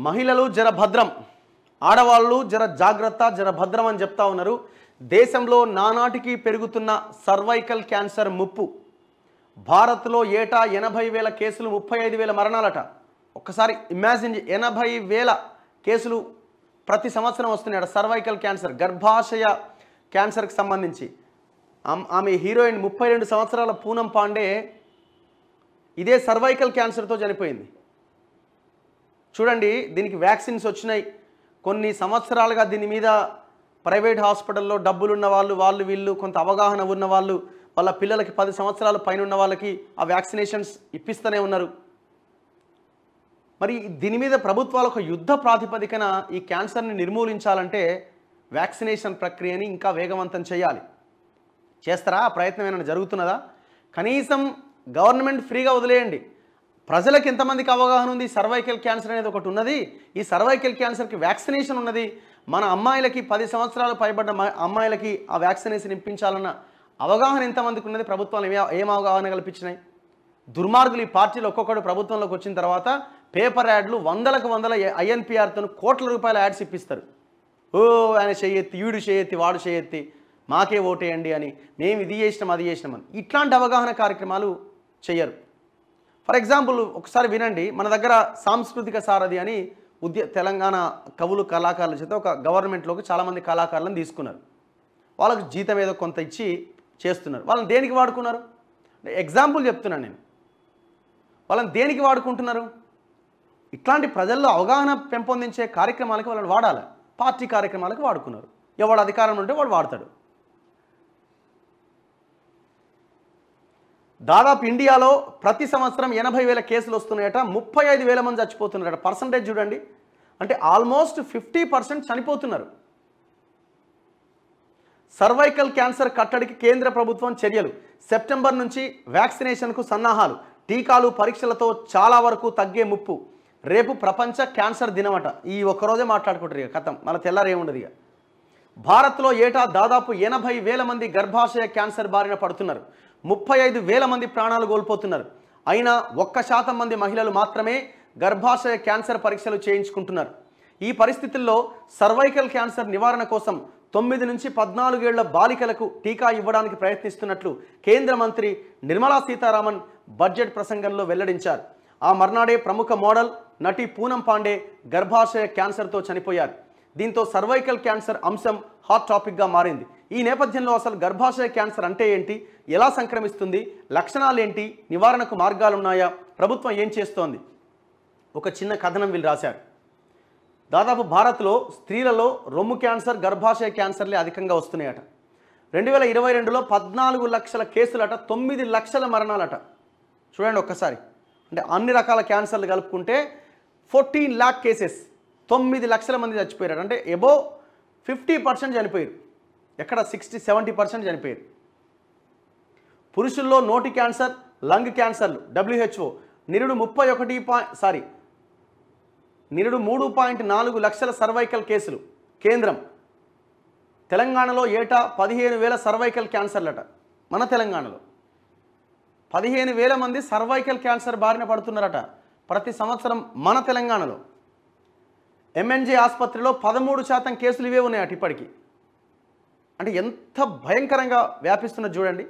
మహిళలు జర భద్రం, ఆడవాళ్ళు జర జాగ్రత్త, జర భద్రం అని చెప్తా ఉన్నారు. దేశంలో నానాటికి పెరుగుతున్న సర్వైకల్ క్యాన్సర్ ముప్పు. భారత్లో ఏటా 80,000 కేసులు, 35,000 మరణాలట. ఒక్కసారి ఇమాజిన్, 80,000 కేసులు ప్రతి సంవత్సరం వస్తున్నాయట సర్వైకల్ క్యాన్సర్, గర్భాశయ క్యాన్సర్కి సంబంధించి. ఆమె హీరోయిన్ 32 సంవత్సరాల పూనం పాండే ఇదే సర్వైకల్ క్యాన్సర్తో చనిపోయింది. చూడండి, దీనికి వ్యాక్సిన్స్ వచ్చినాయి. కొన్ని సంవత్సరాలుగా దీని మీద ప్రైవేట్ హాస్పిటల్లో డబ్బులున్న వాళ్ళు వీళ్ళు కొంత అవగాహన ఉన్న వాళ్ళు వాళ్ళ పిల్లలకి 10 సంవత్సరాల పైన ఉన్న వాళ్ళకి ఆ వ్యాక్సినేషన్స్ ఇప్పిస్తూనే ఉన్నారు. మరి దీని మీద ప్రభుత్వాలు ఒక యుద్ధ ప్రాతిపదికన ఈ క్యాన్సర్ని నిర్మూలించాలంటే వ్యాక్సినేషన్ ప్రక్రియని ఇంకా వేగవంతం చేయాలి. చేస్తారా? ఆ ప్రయత్నం ఏమైనా జరుగుతున్నదా? కనీసం గవర్నమెంట్ ఫ్రీగా వదిలేయండి. ప్రజలకు ఎంతమందికి అవగాహన ఉంది సర్వైకల్ క్యాన్సర్ అనేది ఒకటి ఉన్నది, ఈ సర్వైకల్ క్యాన్సర్కి వ్యాక్సినేషన్ ఉన్నది, మన అమ్మాయిలకి 10 సంవత్సరాలు పైబడ్డ అమ్మాయిలకి ఆ వ్యాక్సినేషన్ ఇప్పించాలన్న అవగాహన ఎంతమందికి ఉన్నది? ప్రభుత్వాలు ఏం అవగాహన కల్పించినాయి? దుర్మార్గులు ఈ పార్టీలు ఒక్కొక్కడు ప్రభుత్వంలోకి వచ్చిన తర్వాత పేపర్ యాడ్లు వందలకు వందల INPRతో కోట్ల రూపాయల యాడ్స్ ఇప్పిస్తారు. ఓ ఆయన చేయెత్తి, వీడు చేయెత్తి, వాడు చేయెత్తి, మాకే ఓటేయండి అని, మేము ఇది చేసినాం అది చేసినామని. ఇట్లాంటి అవగాహన కార్యక్రమాలు చేయరు. ఫర్ ఎగ్జాంపుల్ ఒకసారి వినండి, మన దగ్గర సాంస్కృతిక సారథి అని తెలంగాణ కవులు కళాకారుల చేత ఒక గవర్నమెంట్లోకి చాలామంది కళాకారులను తీసుకున్నారు. వాళ్ళకు జీతం ఏదో కొంత ఇచ్చి చేస్తున్నారు. వాళ్ళని దేనికి వాడుకున్నారు? ఎగ్జాంపుల్ చెప్తున్నాను నేను. వాళ్ళని దేనికి వాడుకుంటున్నారు? ఇట్లాంటి ప్రజల్లో అవగాహన పెంపొందించే కార్యక్రమాలకి వాళ్ళని వాడాలి. పార్టీ కార్యక్రమాలకు వాడుకున్నారు. ఎవడు అధికారంలో ఉంటే వాడు వాడతాడు. దాదాపు ఇండియాలో ప్రతి సంవత్సరం 80,000 కేసులు వస్తున్నాయట, 35,000 మంది చచ్చిపోతున్నారట. పర్సంటేజ్ చూడండి, అంటే ఆల్మోస్ట్ 50% చనిపోతున్నారు. సర్వైకల్ క్యాన్సర్ కట్టడికి కేంద్ర ప్రభుత్వం చర్యలు. సెప్టెంబర్ నుంచి వ్యాక్సినేషన్కు సన్నాహాలు. టీకాలు పరీక్షలతో చాలా వరకు తగ్గే ముప్పు. రేపు ప్రపంచ క్యాన్సర్ దినమట. ఈ ఒక్కరోజే మాట్లాడుకుంటారు ఇక కథం, మళ్ళీ తెల్లారే ఉండదు. ఇక భారత్లో ఏటా దాదాపు 80,000 మంది గర్భాశయ క్యాన్సర్ బారిన పడుతున్నారు. 35,000 మంది ప్రాణాలు కోల్పోతున్నారు. అయినా 1% మంది మహిళలు మాత్రమే గర్భాశయ క్యాన్సర్ పరీక్షలు చేయించుకుంటున్నారు. ఈ పరిస్థితుల్లో సర్వైకల్ క్యాన్సర్ నివారణ కోసం 9 నుంచి 14 ఏళ్ల బాలికలకు టీకా ఇవ్వడానికి ప్రయత్నిస్తున్నట్లు కేంద్ర మంత్రి నిర్మలా సీతారామన్ బడ్జెట్ ప్రసంగంలో వెల్లడించారు. ఆ మర్నాడే ప్రముఖ మోడల్ నటి పూనం పాండే గర్భాశయ క్యాన్సర్తో చనిపోయారు. దీంతో సర్వైకల్ క్యాన్సర్ అంశం హాట్ టాపిక్గా మారింది. ఈ నేపథ్యంలో అసలు గర్భాశయ క్యాన్సర్ అంటే ఏంటి, ఎలా సంక్రమిస్తుంది, లక్షణాలు ఏంటి, నివారణకు మార్గాలున్నాయా, ప్రభుత్వం ఏం చేస్తోంది? ఒక చిన్న కథనం వీళ్ళు రాశారు. దాదాపు భారత్లో స్త్రీలలో రొమ్ము క్యాన్సర్, గర్భాశయ క్యాన్సర్లే అధికంగా వస్తున్నాయట. 2022లో 14 లక్షల కేసులట, 9 లక్షల మరణాలట. చూడండి ఒక్కసారి, అంటే అన్ని రకాల క్యాన్సర్లు కలుపుకుంటే 14 lakh కేసెస్, 9 లక్షల మంది చచ్చిపోయారు. అంటే ఎబో 50% చనిపోయారు. ఎక్కడ 60-70% చనిపోయారు. పురుషుల్లో నోటి క్యాన్సర్, లంగ్ క్యాన్సర్లు WHO నిరుడు 3.4 లక్షల సర్వైకల్ కేసులు. కేంద్రం తెలంగాణలో ఏటా 15,000 సర్వైకల్ క్యాన్సర్లట. మన తెలంగాణలో 15,000 మంది సర్వైకల్ క్యాన్సర్ బారిన పడుతున్నారట ప్రతి సంవత్సరం మన తెలంగాణలో. MNJ ఆసుపత్రిలో 13% కేసులు ఇవే ఉన్నాయట ఇప్పటికీ. అంటే ఎంత భయంకరంగా వ్యాపిస్తున్నది చూడండి.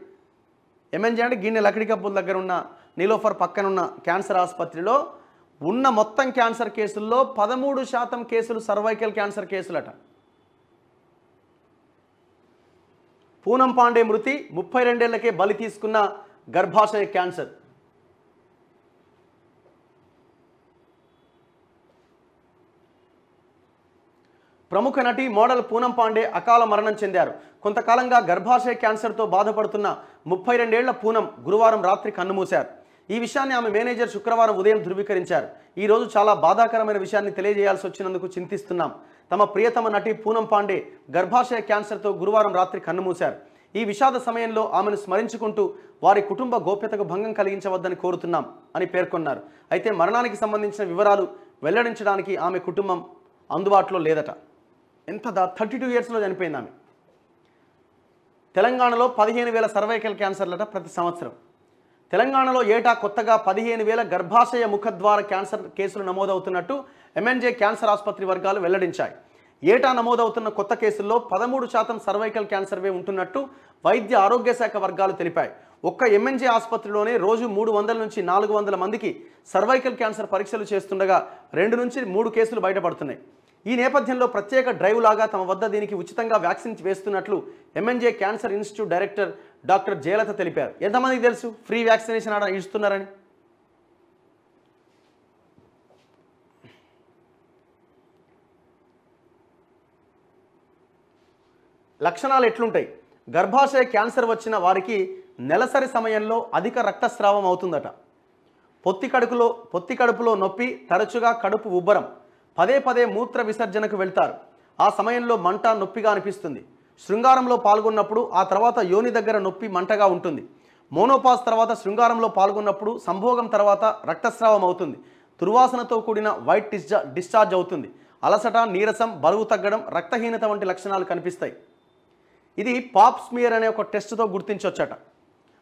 MNJ అంటే గిన్నె లకడి కప్పుల దగ్గర ఉన్న నీలోఫర్ పక్కనున్న క్యాన్సర్ ఆసుపత్రిలో ఉన్న మొత్తం క్యాన్సర్ కేసుల్లో 13% కేసులు సర్వైకల్ క్యాన్సర్ కేసులట. పూనం పాండే మృతి 32 ఏళ్లకే బలి తీసుకున్న గర్భాశయ క్యాన్సర్. ప్రముఖ నటి మోడల్ పూనం పాండే అకాల మరణం చెందారు. కొంతకాలంగా గర్భాశయ క్యాన్సర్తో బాధపడుతున్న 32 ఏళ్ల పూనం గురువారం రాత్రి కన్నుమూశారు. ఈ విషయాన్ని ఆమె మేనేజర్ శుక్రవారం ఉదయం ధృవీకరించారు. ఈరోజు చాలా బాధాకరమైన విషయాన్ని తెలియజేయాల్సి వచ్చినందుకు చింతిస్తున్నాం. తమ ప్రియతమ నటి పూనం పాండే గర్భాశయ క్యాన్సర్తో గురువారం రాత్రి కన్నుమూశారు. ఈ విషాద సమయంలో ఆమెను స్మరించుకుంటూ వారి కుటుంబ గోప్యతకు భంగం కలిగించవద్దని కోరుతున్నాం అని పేర్కొన్నారు. అయితే మరణానికి సంబంధించిన వివరాలు వెల్లడించడానికి ఆమె కుటుంబం అందుబాటులో లేదట. ఎంత 32 ఇయర్స్లో చనిపోయింది ఆమె. తెలంగాణలో 15,000 సర్వైకల్ క్యాన్సర్లట ప్రతి సంవత్సరం. తెలంగాణలో ఏటా కొత్తగా 15,000 గర్భాశయ ముఖద్వార క్యాన్సర్ కేసులు నమోదవుతున్నట్టు ఎంఎన్జే క్యాన్సర్ ఆసుపత్రి వర్గాలు వెల్లడించాయి. ఏటా నమోదవుతున్న కొత్త కేసుల్లో 13% సర్వైకల్ క్యాన్సర్వే ఉంటున్నట్టు వైద్య ఆరోగ్య శాఖ వర్గాలు తెలిపాయి. ఒక్క ఎంఎన్జే ఆసుపత్రిలోనే రోజు 300 నుంచి 400 మందికి సర్వైకల్ క్యాన్సర్ పరీక్షలు చేస్తుండగా 2 నుంచి 3 కేసులు బయటపడుతున్నాయి. ఈ నేపథ్యంలో ప్రత్యేక డ్రైవ్ లాగా తమ వద్ద దీనికి ఉచితంగా వ్యాక్సిన్ వేస్తున్నట్లు MNJ cancer institute director doctor Jayalatha తెలిపారు. ఎంతమందికి తెలుసు ఫ్రీ వ్యాక్సినేషన్ ఆడ ఇస్తున్నారని? లక్షణాలు ఎట్లుంటాయి? గర్భాశయ క్యాన్సర్ వచ్చిన వారికి నెలసరి సమయంలో అధిక రక్తస్రావం అవుతుందట. పొత్తి కడుపులో నొప్పి, తరచుగా కడుపు ఉబ్బరం, పదే పదే మూత్ర విసర్జనకు వెళ్తారు. ఆ సమయంలో మంట, నొప్పిగా అనిపిస్తుంది. శృంగారంలో పాల్గొన్నప్పుడు ఆ తర్వాత యోని దగ్గర నొప్పి, మంటగా ఉంటుంది. మోనోపాజ్ తర్వాత శృంగారంలో పాల్గొన్నప్పుడు సంభోగం తర్వాత రక్తస్రావం అవుతుంది. దుర్వాసనతో కూడిన వైట్ డిశ్చార్జ్ అవుతుంది. అలసట, నీరసం, బరువు తగ్గడం, రక్తహీనత వంటి లక్షణాలు కనిపిస్తాయి. ఇది పాప్ స్మియర్ అనే ఒక టెస్ట్తో గుర్తించవచ్చట.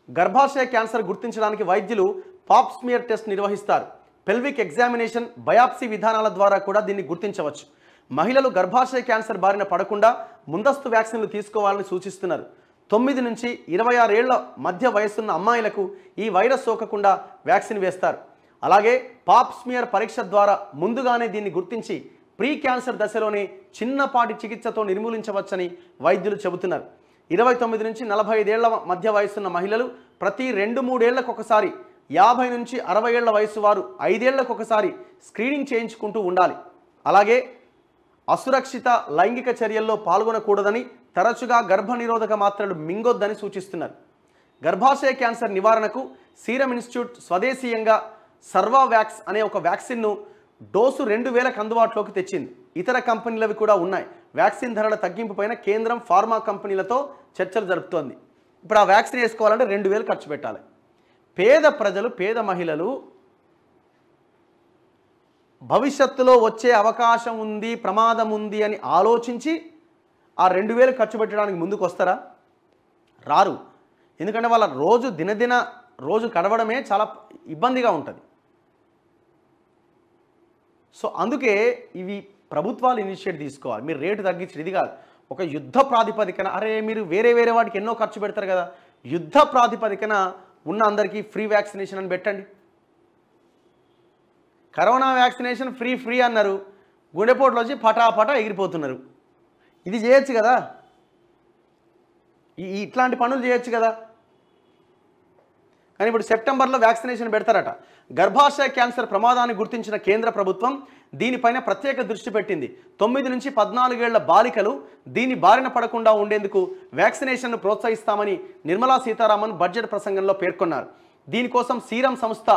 గర్భాశయ క్యాన్సర్ గుర్తించడానికి వైద్యులు పాప్ స్మియర్ టెస్ట్ నిర్వహిస్తారు. పెల్విక్ ఎగ్జామినేషన్, బయాప్సీ విధానాల ద్వారా కూడా దీన్ని గుర్తించవచ్చు. మహిళలు గర్భాశయ క్యాన్సర్ బారిన పడకుండా ముందస్తు వ్యాక్సిన్లు తీసుకోవాలని సూచిస్తున్నారు. 9 నుంచి 26 ఏళ్ల మధ్య వయసున్న అమ్మాయిలకు ఈ వైరస్ సోకకుండా వ్యాక్సిన్ వేస్తారు. అలాగే పాప్ స్మియర్ పరీక్ష ద్వారా ముందుగానే దీన్ని గుర్తించి ప్రీ క్యాన్సర్ దశలోనే చిన్నపాటి చికిత్సతో నిర్మూలించవచ్చని వైద్యులు చెబుతున్నారు. 29 నుంచి 45 ఏళ్ల మధ్య వయసున్న మహిళలు ప్రతి 2-3 ఏళ్లకు ఒకసారి, 50 నుంచి 60 ఏళ్ల వయసు వారు 5 ఏళ్లకు ఒకసారి స్క్రీనింగ్ చేయించుకుంటూ ఉండాలి. అలాగే అసురక్షిత లైంగిక చర్యల్లో పాల్గొనకూడదని, తరచుగా గర్భనిరోధక మాత్రలు మింగొద్దని సూచిస్తున్నారు. గర్భాశయ క్యాన్సర్ నివారణకు సీరం ఇన్స్టిట్యూట్ స్వదేశీయంగా సర్వావ్యాక్స్ అనే ఒక వ్యాక్సిన్ను డోసు 2,000కు అందుబాటులోకి తెచ్చింది. ఇతర కంపెనీలవి కూడా ఉన్నాయి. వ్యాక్సిన్ ధరల తగ్గింపుపైన కేంద్రం ఫార్మా కంపెనీలతో చర్చలు జరుపుతోంది. ఇప్పుడు ఆ వ్యాక్సిన్ వేసుకోవాలంటే 2,000 ఖర్చు పెట్టాలి. పేద ప్రజలు, పేద మహిళలు భవిష్యత్తులో వచ్చే అవకాశం ఉంది, ప్రమాదం ఉంది అని ఆలోచించి ఆ 2,000 ఖర్చు పెట్టడానికి ముందుకు వస్తారా? రారు. ఎందుకంటే వాళ్ళ రోజు గడవడమే చాలా ఇబ్బందిగా ఉంటుంది. సో అందుకే ఇవి ప్రభుత్వాలు ఇనిషియేట్ తీసుకోవాలి. మీరు రేటు తగ్గించి ఇది కాదు, ఒక యుద్ధ ప్రాతిపదికన, అరే మీరు వేరే వాటికి ఎన్నో ఖర్చు పెడతారు కదా, యుద్ధ ప్రాతిపదికన ఉన్న అందరికీ ఫ్రీ వ్యాక్సినేషన్ అని పెట్టండి. కరోనా వ్యాక్సినేషన్ ఫ్రీ అన్నారు, గుండెపోట్లు వచ్చి పటా ఎగిరిపోతున్నారు. ఇది చేయొచ్చు కదా, ఇట్లాంటి పనులు చేయొచ్చు కదా. కానీ ఇప్పుడు సెప్టెంబర్లో వ్యాక్సినేషన్ పెడతారట. గర్భాశయ క్యాన్సర్ ప్రమాదాన్ని గుర్తించిన కేంద్ర ప్రభుత్వం దీనిపైన ప్రత్యేక దృష్టి పెట్టింది. 9 నుంచి 14 ఏళ్ల బాలికలు దీని బారిన పడకుండా ఉండేందుకు వ్యాక్సినేషన్ను ప్రోత్సహిస్తామని నిర్మలా సీతారామన్ బడ్జెట్ ప్రసంగంలో పేర్కొన్నారు. దీనికోసం సీరం సంస్థ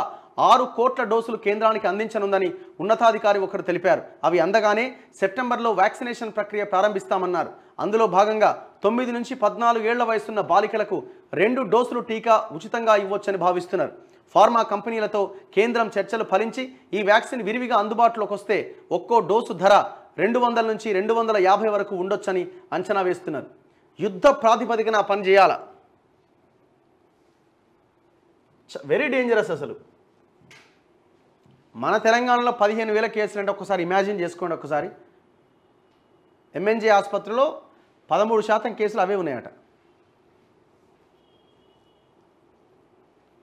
6 కోట్ల డోసులు కేంద్రానికి అందించనుందని ఉన్నతాధికారి ఒకరు తెలిపారు. అవి అందగానే సెప్టెంబర్లో వ్యాక్సినేషన్ ప్రక్రియ ప్రారంభిస్తామన్నారు. అందులో భాగంగా 9 నుంచి 14 ఏళ్ల వయసున్న బాలికలకు 2 డోసులు టీకా ఉచితంగా ఇవ్వొచ్చని భావిస్తున్నారు. ఫార్మా కంపెనీలతో కేంద్రం చర్చలు ఫలించి ఈ వ్యాక్సిన్ విరివిగా అందుబాటులోకి వస్తే ఒక్కో డోసు ధర 200 నుంచి 250 వరకు ఉండొచ్చని అంచనా వేస్తున్నారు. యుద్ధ ప్రాతిపదికన పని చేయాల. Very dangerous. అసలు మన తెలంగాణలో 15,000 కేసులు అంటే ఒకసారి ఇమాజిన్ చేసుకోండి. ఒకసారి ఎంఎన్జే ఆసుపత్రిలో 13% కేసులు అవే ఉన్నాయట.